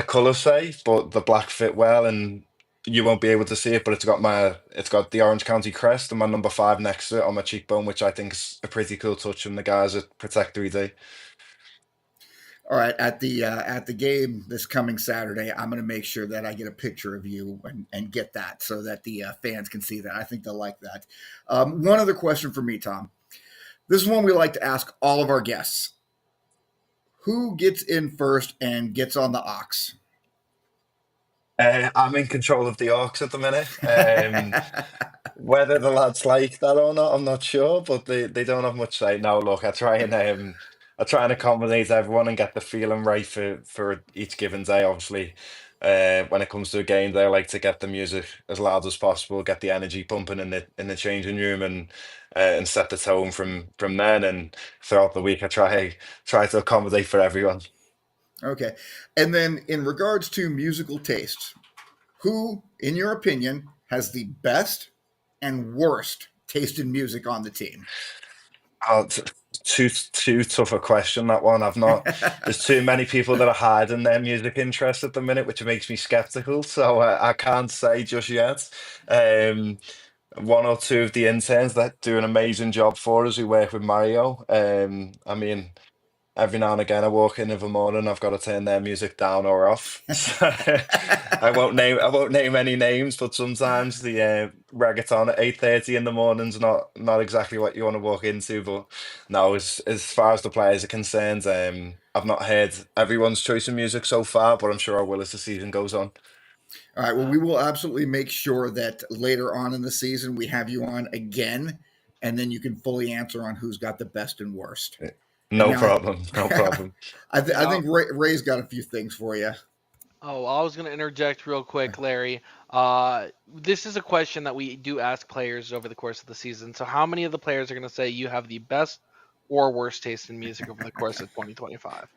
color say, but the black fit well, and you won't be able to see it, but it's got the Orange County crest and my number 5 next to it on my cheekbone, which I think is a pretty cool touch from the guys at Protect 3D. All right, at the game this coming Saturday, I'm going to make sure that I get a picture of you and get that so that the fans can see that. I think they'll like that. One other question for me, Tom. This is one we like to ask all of our guests. Who gets in first and gets on the ox? I'm in control of the Orcs at the minute. Whether the lads like that or not, I'm not sure, but they don't have much say. No, look, I try and accommodate everyone and get the feeling right for each given day. Obviously, when it comes to a game, they like to get the music as loud as possible, get the energy pumping in the changing room, and set the tone from then. And throughout the week, I try to accommodate for everyone. Okay. And then in regards to musical tastes, who, in your opinion, has the best and worst taste in music on the team? Oh, too tough a question, that one. I've not. There's too many people that are hiding their music interest at the minute, which makes me skeptical. So I can't say just yet. Um, One or two of the interns that do an amazing job for us who work with Mario. I mean, every now and again I walk in the morning, I've got to turn their music down or off. So, I won't name any names, but sometimes the reggaeton at 8:30 in the morning's not exactly what you want to walk into. But no, as far as the players are concerned, I've not heard everyone's choice of music so far, but I'm sure I will as the season goes on. All right. Well, we will absolutely make sure that later on in the season we have you on again, and then you can fully answer on who's got the best and worst. And No now, problem, no problem. I Now, think Ray's got a few things for you. Oh, I was going to interject real quick, Larry. This is a question that we do ask players over the course of the season. So, how many of the players are going to say you have the best or worst taste in music over the course of 2025?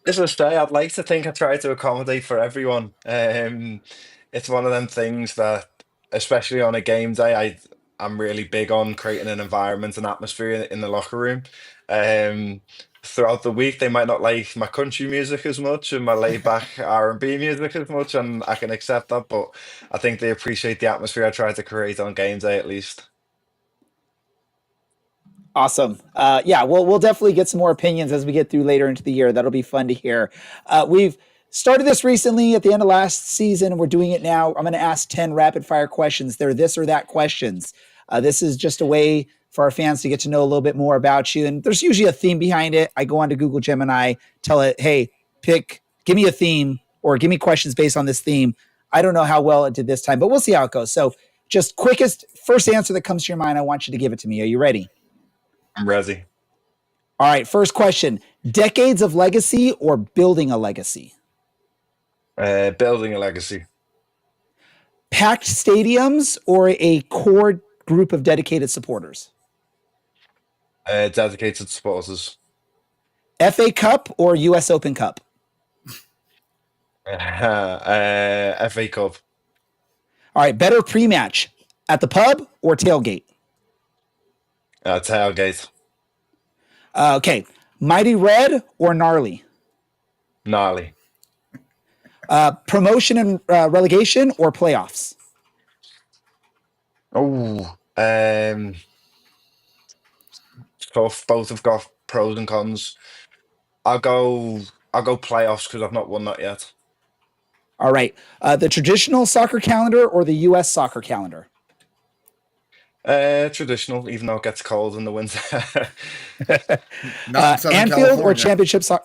As I say, I'd like to think I try to accommodate for everyone. It's one of them things that, especially on a game day, I'm really big on creating an environment and atmosphere in the locker room. Um, Throughout the week, they might not like my country music as much and my laid back R&B music as much, and I can accept that. But I think they appreciate the atmosphere I try to create on game day at least. Awesome. Yeah, we'll definitely get some more opinions as we get through later into the year. That'll be fun to hear. We've started this recently at the end of last season. We're doing it now. I'm going to ask 10 rapid fire questions. They're this or that questions. This is just a way for our fans to get to know a little bit more about you. And there's usually a theme behind it. I go on to Google Gemini, tell it, hey, give me a theme or give me questions based on this theme. I don't know how well it did this time, but we'll see how it goes. So just quickest first answer that comes to your mind. I want you to give it to me. Are you ready? I'm ready. All right, first question. Decades of legacy or building a legacy? Building a legacy. Packed stadiums or a core group of dedicated supporters? Dedicated supporters. FA Cup or US Open Cup? FA Cup. All right, better pre-match, at the pub or tailgate? Tailgate. Okay, Mighty Red or Gnarly? Gnarly. Promotion and relegation or playoffs? Oh, tough. Both have got pros and cons. I'll go. I'll go playoffs because I've not won that yet. All right, the traditional soccer calendar or the US soccer calendar? Traditional, even though it gets cold in the winter. Not in Southern Anfield or California.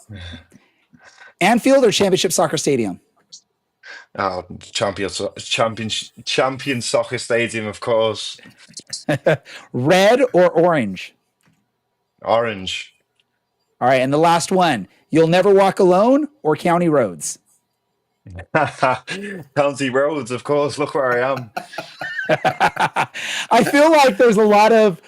Anfield or Championship Soccer Stadium? Oh, champion soccer stadium, of course. Red or orange? Orange. All right, and the last one. You'll never walk alone or county roads? County roads, of course. Look where I am. I feel like there's a lot of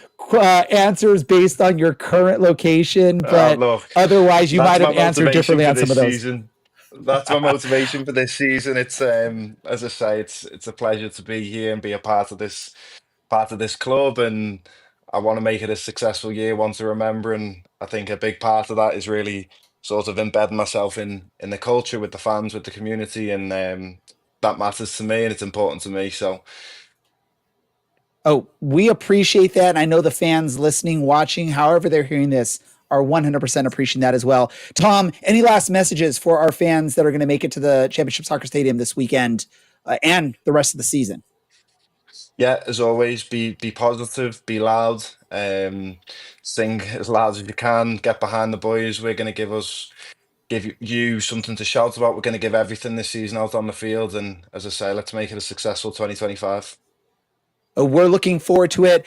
answers based on your current location, but Look, otherwise you might that's my have answered motivation differently for on some this of those. season. That's my motivation for this season. It's as I say, it's a pleasure to be here and be a part of this club, and I want to make it a successful year, one to remember. And I think a big part of that is really sort of embedding myself in the culture with the fans, with the community, and that matters to me and it's important to me. So Oh, we appreciate that. And I know the fans listening, watching, however they're hearing this, are 100% appreciating that as well. Tom, any last messages for our fans that are going to make it to the Championship Soccer Stadium this weekend and the rest of the season? yeah, as always, be positive, be loud, sing as loud as you can, get behind the boys. We're going to give you something to shout about. We're going to give everything this season out on the field, and as I say, let's make it a successful 2025. We're looking forward to it.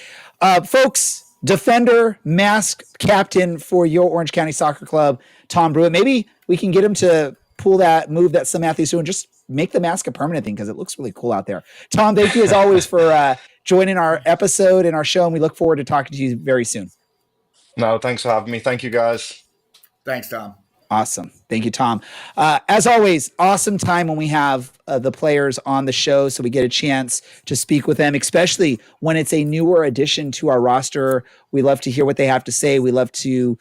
Folks, defender, mask captain for your Orange County Soccer Club, Tom Brewitt. Maybe we can get him to pull that move that some athletes do and just make the mask a permanent thing because it looks really cool out there. Tom, thank you as always for joining our episode and our show, and we look forward to talking to you very soon. No, thanks for having me. Thank you, guys. Thanks, Tom. Awesome. Thank you, Tom. As always, awesome time when we have the players on the show so we get a chance to speak with them, especially when it's a newer addition to our roster. We love to hear what they have to say. We love to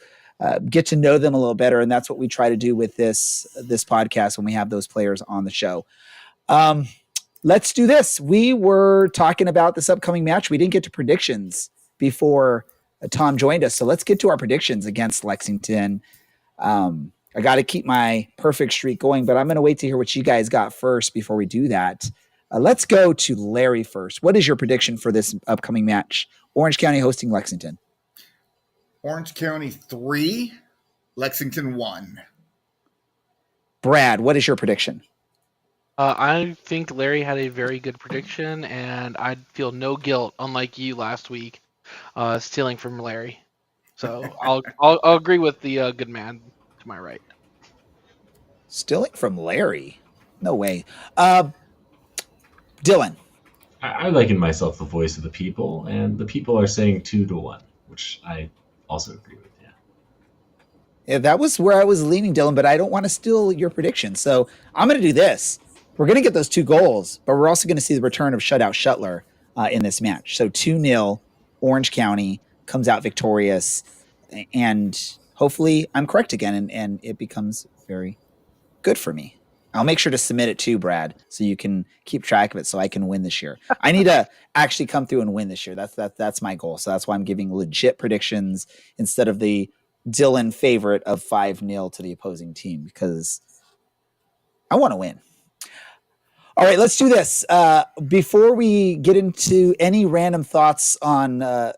get to know them a little better, and that's what we try to do with this podcast when we have those players on the show. Let's do this. We were talking about this upcoming match. We didn't get to predictions before Tom joined us, so let's get to our predictions against Lexington. I got to keep my perfect streak going, but I'm going to wait to hear what you guys got first before we do that. Let's go to Larry first. What is your prediction for this upcoming match? Orange County hosting Lexington. Orange County 3, Lexington 1. Brad, what is your prediction? I think Larry had a very good prediction, and I'd feel no guilt, unlike you last week, stealing from Larry. So I'll agree with the good man to my right. Stealing from Larry. No way. Dylan. I liken myself the voice of the people, and the people are saying 2-1, which I also agree with. Yeah. Yeah, that was where I was leaning, Dylan, but I don't want to steal your prediction. So I'm going to do this. We're going to get those 2 goals, but we're also going to see the return of shutout Shuttler in this match. So 2-0, Orange County comes out victorious, and hopefully I'm correct again, and it becomes very good for me. I'll make sure to submit it too, Brad, so you can keep track of it so I can win this year. I need to actually come through and win this year. That's my goal. So that's why I'm giving legit predictions instead of the Dylan favorite of 5-0 to the opposing team, because I want to win. All right, let's do this. Before we get into any random thoughts on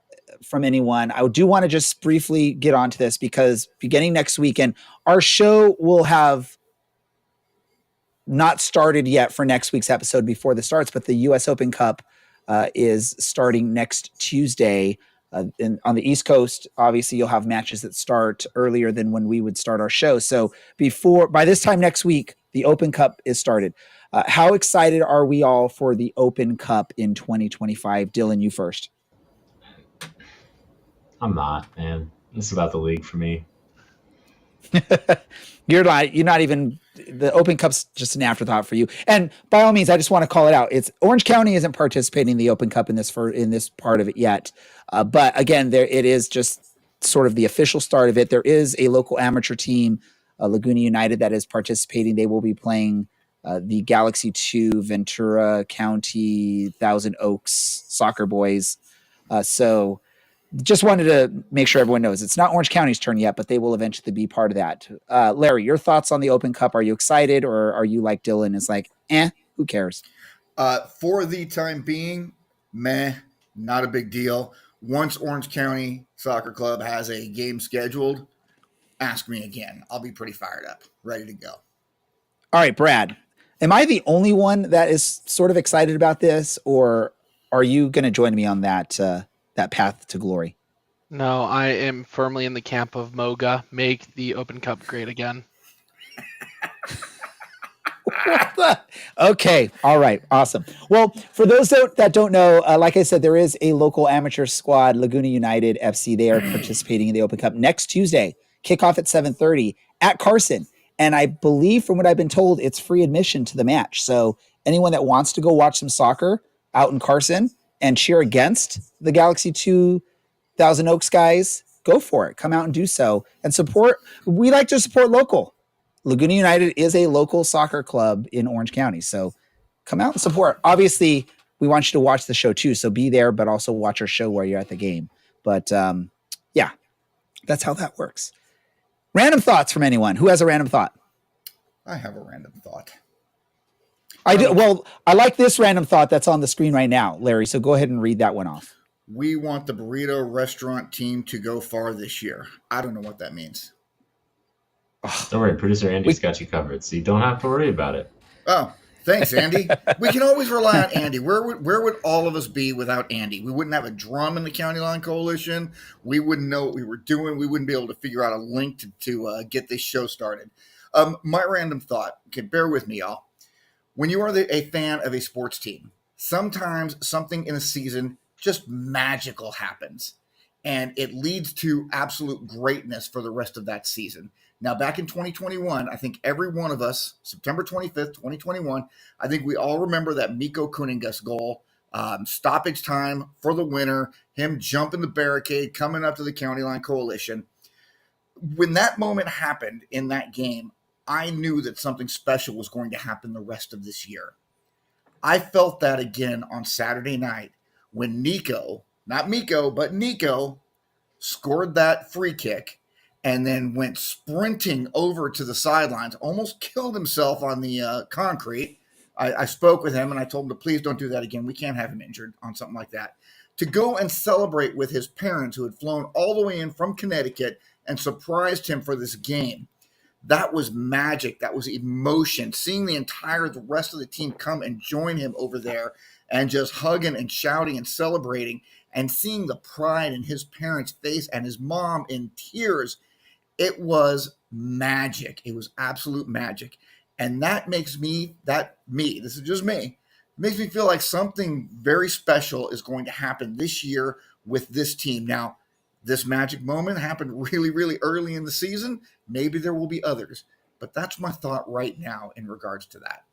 from anyone, I do want to just briefly get onto this, because beginning next weekend, our show will have not started yet for next week's episode before this starts, but the U.S. Open Cup is starting next Tuesday. On the East Coast, obviously, you'll have matches that start earlier than when we would start our show. So by this time next week, the Open Cup is started. How excited are we all for the Open Cup in 2025? Dylan, you first. I'm not, man. This is about the league for me. You're not even, the Open Cup's just an afterthought for you. And by all means, I just want to call it out. It's Orange County isn't participating in the Open Cup in this part of it yet. But again, it is just sort of the official start of it. There is a local amateur team, Laguna United, that is participating. They will be playing the Galaxy 2 Ventura County Thousand Oaks soccer boys. So just wanted to make sure everyone knows it's not Orange County's turn yet, but they will eventually be part of that. Larry, your thoughts on the Open Cup? Are you excited, or are you like Dylan? It's like, who cares? For the time being, not a big deal. Once Orange County Soccer Club has a game scheduled, ask me again. I'll be pretty fired up, ready to go. All right, Brad, am I the only one that is sort of excited about this, or are you going to join me on that path to glory? No, I am firmly in the camp of Moga. Make the Open Cup great again. Okay. All right. Awesome. Well, for those that don't know, like I said, there is a local amateur squad, Laguna United FC. They are participating in the Open Cup next Tuesday. Kickoff at 7:30 at Carson. And I believe, from what I've been told, it's free admission to the match. So anyone that wants to go watch some soccer out in Carson and cheer against the Galaxy 2 Thousand Oaks guys, go for it. Come out and do so and support. We like to support local. Laguna United is a local soccer club in Orange County. So come out and support. Obviously, we want you to watch the show too. So be there, but also watch our show while you're at the game. But yeah, that's how that works. Random thoughts from anyone. Who has a random thought? I have a random thought. I do. Well, I like this random thought that's on the screen right now, Larry. So go ahead and read that one off. We want the burrito restaurant team to go far this year. I don't know what that means. Don't worry, producer Andy's got you covered, so you don't have to worry about it. Oh, thanks, Andy. We can always rely on Andy. Where would all of us be without Andy? We wouldn't have a drum in the County Line Coalition. We wouldn't know what we were doing. We wouldn't be able to figure out a link to get this show started. My random thought, okay, bear with me, y'all. When you are a fan of a sports team, sometimes something in a season just magical happens, and it leads to absolute greatness for the rest of that season. Now, back in 2021, I think every one of us, September 25th, 2021, I think we all remember that Miko Kuningas goal, stoppage time for the winner, him jumping the barricade, coming up to the County Line Coalition. When that moment happened in that game, I knew that something special was going to happen the rest of this year. I felt that again on Saturday night when Nico, not Miko, but Nico, scored that free kick and then went sprinting over to the sidelines, almost killed himself on the concrete. I spoke with him and I told him to please don't do that again. We can't have him injured on something like that. To go and celebrate with his parents who had flown all the way in from Connecticut and surprised him for this game. That was magic. That was emotion. Seeing the rest of the team come and join him over there and just hugging and shouting and celebrating and seeing the pride in his parents' face and his mom in tears. It was magic. It was absolute magic. And that makes this is just me, makes me feel like something very special is going to happen this year with this team. Now, this magic moment happened really, really early in the season. Maybe there will be others, but that's my thought right now in regards to that.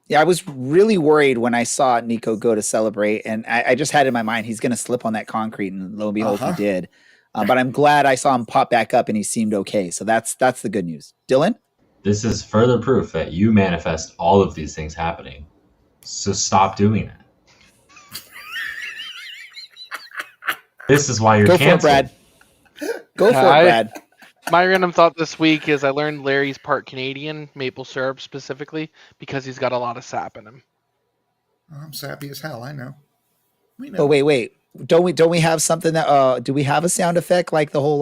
Yeah, I was really worried when I saw Nico go to celebrate, and I just had in my mind he's going to slip on that concrete, and lo and behold, he did. But I'm glad I saw him pop back up, and he seemed okay. So that's the good news. Dylan? This is further proof that you manifest all of these things happening. So stop doing that. This is why you're Go canceled. for it, Brad. Go for it, Brad. My random thought this week is I learned Larry's part Canadian, maple syrup specifically, because he's got a lot of sap in him. I'm sappy as hell. I know. We know. Oh, wait. Don't we have something that do we have a sound effect like the whole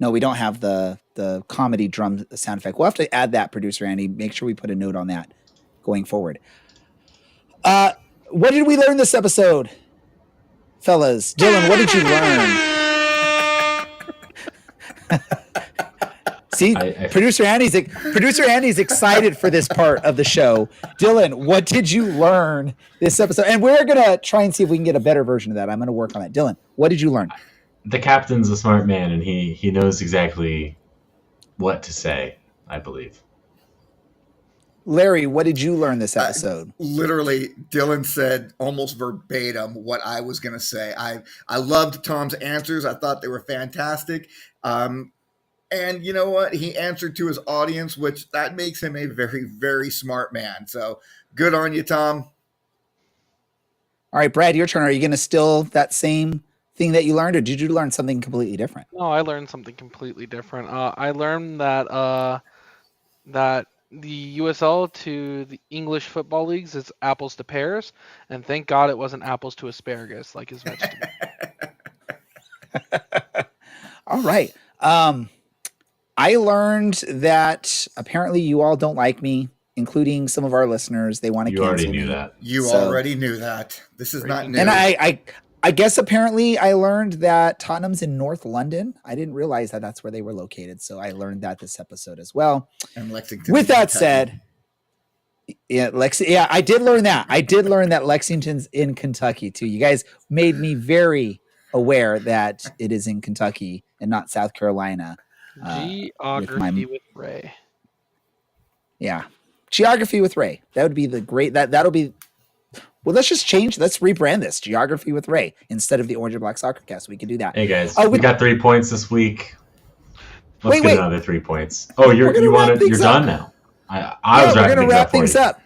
no, we don't have the comedy drum sound effect. We'll have to add that, producer Andy. Make sure we put a note on that going forward. What did we learn this episode? Fellas, Dylan, what did you learn? See, producer Andy's excited for this part of the show. Dylan, what did you learn this episode? And we're gonna try and see if we can get a better version of that. I'm gonna work on that. Dylan, what did you learn? The captain's a smart man, and he knows exactly what to say, I believe. Larry, what did you learn this episode? Literally, Dylan said almost verbatim what I was going to say. I loved Tom's answers. I thought they were fantastic. And you know what? He answered to his audience, which that makes him a very, very smart man. So good on you, Tom. All right, Brad, your turn. Are you going to still that same thing that you learned, or did you learn something completely different? No, I learned something completely different. I learned that that the USL to the English football leagues is apples to pears, and thank God it wasn't apples to asparagus like his vegetable. All right. I learned that apparently you all don't like me, including some of our listeners. They want to cancel me. You already knew that. You already knew that. This is not new. And I guess apparently I learned that Tottenham's in North London. I didn't realize that that's where they were located. So I learned that this episode as well. And Lexington. With that said, I did learn that. I did learn that Lexington's in Kentucky too. You guys made me very aware that it is in Kentucky and not South Carolina. Geography with Ray. Yeah. Geography with Ray. That would be that'll be. Well, let's rebrand this Geography with Ray instead of the Orange and Black Soccer Cast. We could do that. Hey guys, we got 3 points this week. Let's get another 3 points. Oh, you're done now. I was we're gonna wrap things up.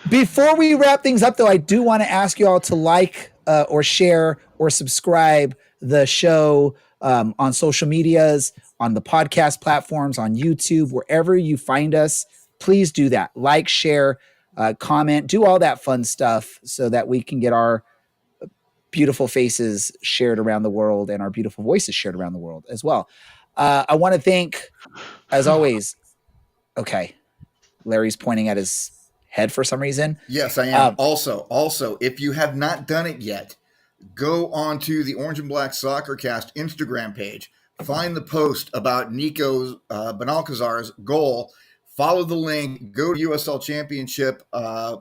Before we wrap things up, though, I do want to ask you all to like or share or subscribe the show on social medias, on the podcast platforms, on YouTube, wherever you find us. Please do that. Like, share. Comment, do all that fun stuff so that we can get our beautiful faces shared around the world and our beautiful voices shared around the world as well. I want to thank, as always, okay, Larry's pointing at his head for some reason. Yes, I am. Also, if you have not done it yet, go on to the Orange and Black Soccer Cast Instagram page, find the post about Nico's Benalcazar's goal, follow the link, go to USL Championship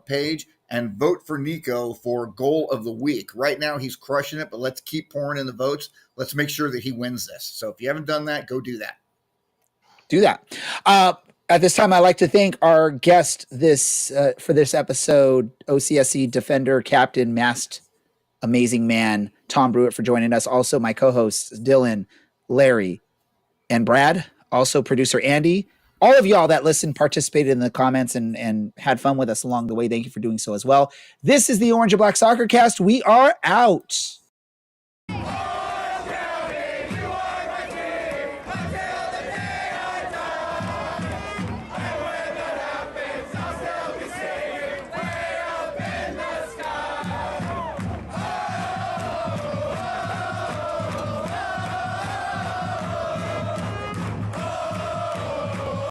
page, and vote for Nico for Goal of the Week. Right now, he's crushing it, but let's keep pouring in the votes. Let's make sure that he wins this. So if you haven't done that, go do that. Do that. At this time, I'd like to thank our guest for this episode, OCSC defender, captain, masked, amazing man, Tom Brewitt, for joining us. Also, my co-hosts, Dylan, Larry, and Brad. Also, producer Andy. All of y'all that listened, participated in the comments, and had fun with us along the way. Thank you for doing so as well. This is the Orange and Black Soccer Cast. We are out.